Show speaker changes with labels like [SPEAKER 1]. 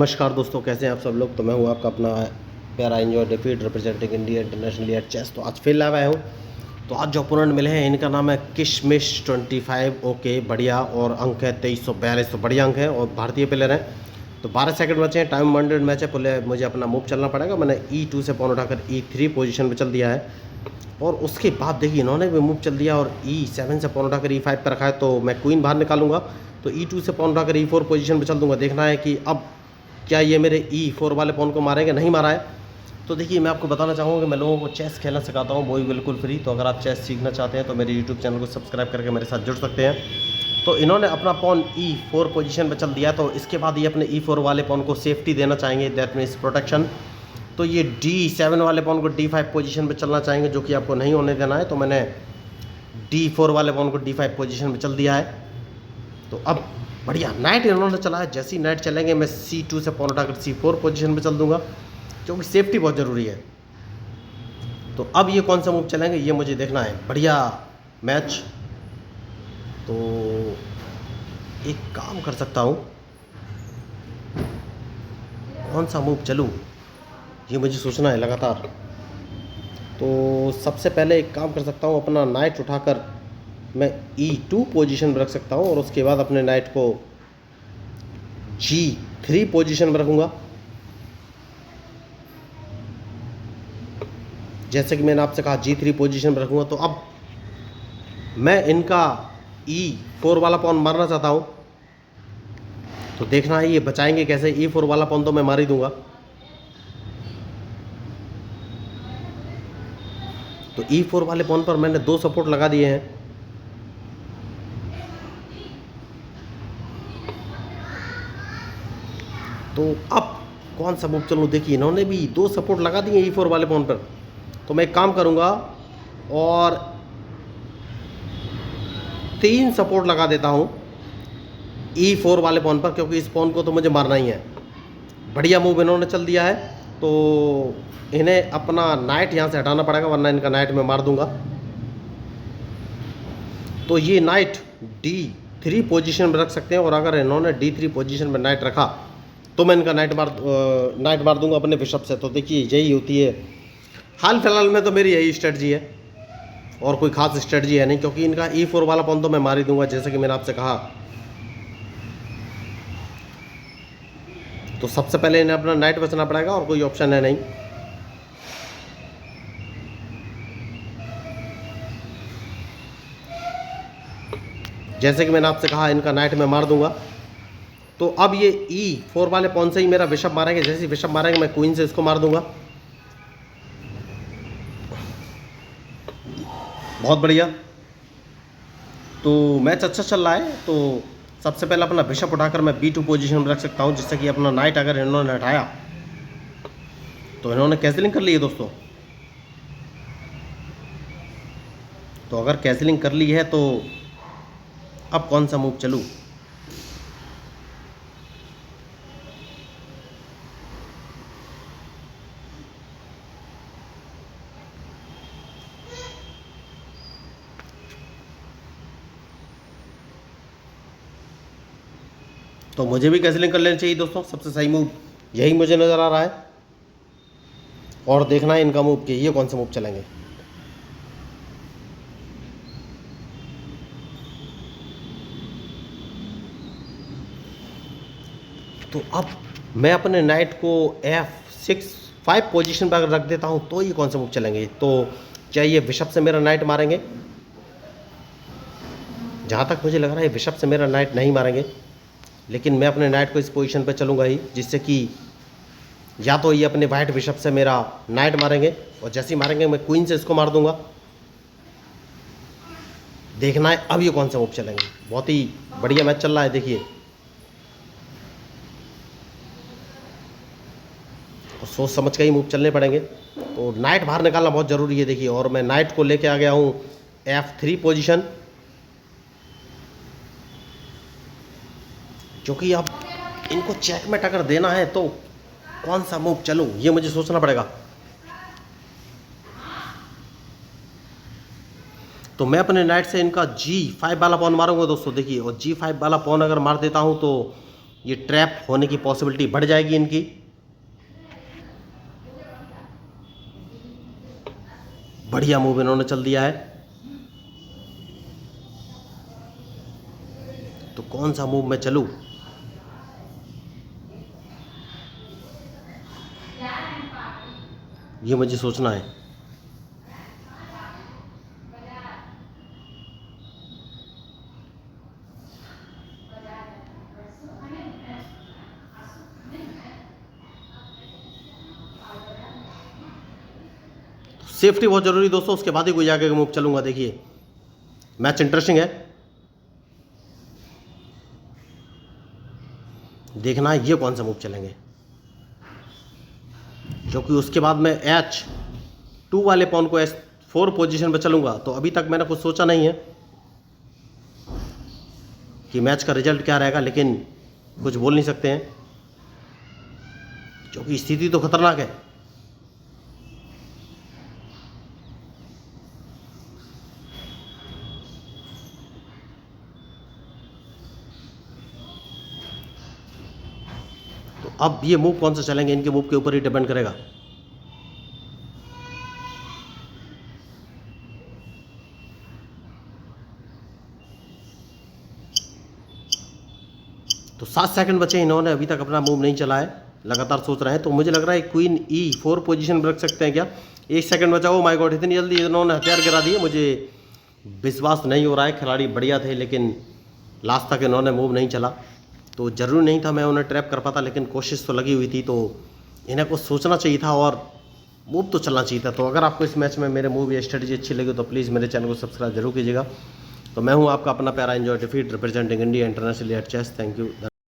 [SPEAKER 1] नमस्कार दोस्तों, कैसे हैं आप सब लोग। तो मैं हूं आपका अपना प्यारा enjoy defeat representing India international at chess. तो आज फिर लाइव आया हूं। तो आज जो ओपोनेंट मिले हैं इनका नाम है किशमिश 25। ओके, बढ़िया। और अंक है 2342। तो बढ़िया अंक है और भारतीय प्लेयर हैं। तो 12 सेकंड बचे हैं, टाइम बाउंडेड मैच है। पहले मुझे अपना मूव चलना पड़ेगा। मैंने E2 से पॉन उठाकर E3 पोजीशन पर चल दिया है। और उसके बाद देखिए इन्होंने भी मूव चल दिया और E7 से पॉन उठाकर E5 पर रखा है। तो मैं क्वीन बाहर निकालूंगा। तो E2 से पॉन उठाकर E4 पोजीशन पर चल दूंगा। देखना है कि अब क्या ये मेरे E4 वाले पॉन को मारेंगे। नहीं मारा है। तो देखिए मैं आपको बताना चाहूँगा कि मैं लोगों को चेस खेलना सिखाता हूँ, वो भी बिल्कुल फ्री। तो अगर आप चेस सीखना चाहते हैं तो मेरे यूट्यूब चैनल को सब्सक्राइब करके मेरे साथ जुड़ सकते हैं। तो इन्होंने अपना पॉन E4 पोजीशन पर चल दिया। तो इसके बाद ये अपने E4 वाले पॉन को सेफ्टी देना चाहेंगे, दैट मीन्स प्रोटेक्शन। तो ये D7 वाले पॉन को D5 पोजीशन पर चलना चाहेंगे, जो कि आपको नहीं होने देना है। तो मैंने D4 वाले पॉन को D5 पोजीशन पर चल दिया है। तो अब बढ़िया नाइट इन्होंने चला है। जैसी नाइट चलेंगे मैं C2 से पॉन उठाकर C4 पोजीशन पे चल दूंगा, क्योंकि सेफ्टी बहुत ज़रूरी है। तो अब ये कौन सा मूव चलेंगे ये मुझे देखना है। बढ़िया मैच। तो एक काम कर सकता हूँ, कौन सा मूव चलूँ ये मुझे सोचना है लगातार। तो सबसे पहले एक काम कर सकता हूँ, अपना नाइट उठाकर मैं E2 पोजीशन पर रख सकता हूँ और उसके बाद अपने नाइट को G3 पोजीशन पर रखूँगा। जैसे कि मैंने आपसे कहा G3 पोजीशन पर रखूँगा। तो अब मैं इनका E4 वाला पॉन मारना चाहता हूँ। तो देखना है ये बचाएंगे कैसे। E4 वाला पॉन तो मैं मार ही दूंगा। तो E4 वाले पॉन पर मैंने 2 सपोर्ट लगा दिए हैं। तो अब कौन सा मूव चलूँ। देखिए इन्होंने भी 2 सपोर्ट लगा दिए E4 वाले पॉन पर। तो मैं एक काम करूँगा और 3 सपोर्ट लगा देता हूँ E4 वाले पॉन पर, क्योंकि इस पॉन को तो मुझे मारना ही है। बढ़िया मूव इन्होंने चल दिया है। तो इन्हें अपना नाइट यहाँ से हटाना पड़ेगा, वरना इनका नाइट मैं मार दूंगा। तो ये नाइट D3 पोजीशन पर रख सकते हैं, और अगर इन्होंने D3 पोजीशन पर नाइट रखा तो मैं इनका नाइट मार दूंगा अपने बिशप से। तो देखिए यही होती है। हाल फिलहाल में तो मेरी यही स्ट्रेटजी है और कोई खास स्ट्रेटजी है नहीं, क्योंकि इनका E4 वाला पॉन तो मैं मार ही दूंगा, जैसे कि मैंने आपसे कहा। तो सबसे पहले इन्हें अपना नाइट बचना पड़ेगा और कोई ऑप्शन है नहीं। जैसे कि मैंने आपसे कहा इनका नाइट मैं मार दूंगा। तो अब ये E4 वाले पॉन से ही मेरा बिशप मारेंगे। जैसे ही बिशप मारेंगे मैं क्वीन से इसको मार दूंगा। बहुत बढ़िया। तो मैच अच्छा चल रहा है। तो सबसे पहले अपना बिशप उठाकर मैं B2 पोजीशन में रख सकता हूं, जिससे कि अपना नाइट अगर इन्होंने हटाया तो इन्होंने कैंसिलिंग कर ली है दोस्तों। तो अगर कैंसिलिंग कर ली है तो अब कौन सा मूव चलूं। तो मुझे भी कैंसिलिंग कर लेनी चाहिए दोस्तों। सबसे सही मूव यही मुझे नज़र आ रहा है। और देखना है इनका मूव कि ये कौन सा मूव चलेंगे। तो अब मैं अपने नाइट को F5 पोजीशन पर अगर रख देता हूं तो ये कौन सा मूव चलेंगे। तो क्या ये बिशप से मेरा नाइट मारेंगे। जहाँ तक मुझे लग रहा है बिशप से मेरा नाइट नहीं मारेंगे, लेकिन मैं अपने नाइट को इस पोजीशन पर चलूँगा ही, जिससे कि या तो ये अपने वाइट बिशप से मेरा नाइट मारेंगे, और जैसे ही मारेंगे मैं क्वीन से इसको मार दूंगा। देखना है अब ये कौन सा मूव चलेंगे। बहुत ही बढ़िया मैच चल रहा है। देखिए और सोच समझ के ही मूव चलने पड़ेंगे। तो नाइट बाहर निकालना बहुत ज़रूरी है। देखिए और मैं नाइट को लेके आ गया हूँ F3 पोजीशन, क्योंकि अब इनको चेकमेट अगर देना है तो कौन सा मूव चलूँ ये मुझे सोचना पड़ेगा। तो मैं अपने नाइट से इनका G5 वाला पॉन मारूंगा दोस्तों। देखिए और G5 वाला पॉन अगर मार देता हूं तो ये ट्रैप होने की पॉसिबिलिटी बढ़ जाएगी इनकी। बढ़िया मूव इन्होंने चल दिया है। तो कौन सा मूव मैं चलूं? ये मुझे सोचना है। सेफ्टी बहुत जरूरी दोस्तों, उसके बाद ही कोई आगे का मूव चलूंगा। देखिए मैच इंटरेस्टिंग है, देखना है ये कौन सा मूव चलेंगे, क्योंकि उसके बाद मैं H2 वाले पॉन को S4 पोजीशन पर चलूंगा। तो अभी तक मैंने कुछ सोचा नहीं है कि मैच का रिजल्ट क्या रहेगा, लेकिन कुछ बोल नहीं सकते हैं क्योंकि स्थिति तो खतरनाक है। तो अब ये मूव कौन सा चलेंगे, इनके मूव के ऊपर ही डिपेंड करेगा। तो 7 सेकंड बचे, इन्होंने अभी तक अपना मूव नहीं चला है, लगातार सोच रहे हैं। तो मुझे लग रहा है क्वीन E4 पोजीशन पर रख सकते हैं क्या? 1 सेकंड बचा। ओ माय गॉड, इतनी जल्दी इन्होंने हथियार गिरा दिए, मुझे विश्वास नहीं हो रहा है। खिलाड़ी बढ़िया थे लेकिन लास्ट तक इन्होंने मूव नहीं चला। तो ज़रूरी नहीं था मैं उन्हें ट्रैप कर पाता, लेकिन कोशिश तो लगी हुई थी। तो इन्हें कुछ सोचना चाहिए था और मूव तो चलना चाहिए था। तो अगर आपको इस मैच में मेरे मूव या स्ट्रेटजी अच्छी लगी तो प्लीज़ मेरे चैनल को सब्सक्राइब जरूर कीजिएगा। तो मैं हूं आपका अपना प्यारा enjoy defeat representing India internationally at chess. Thank you.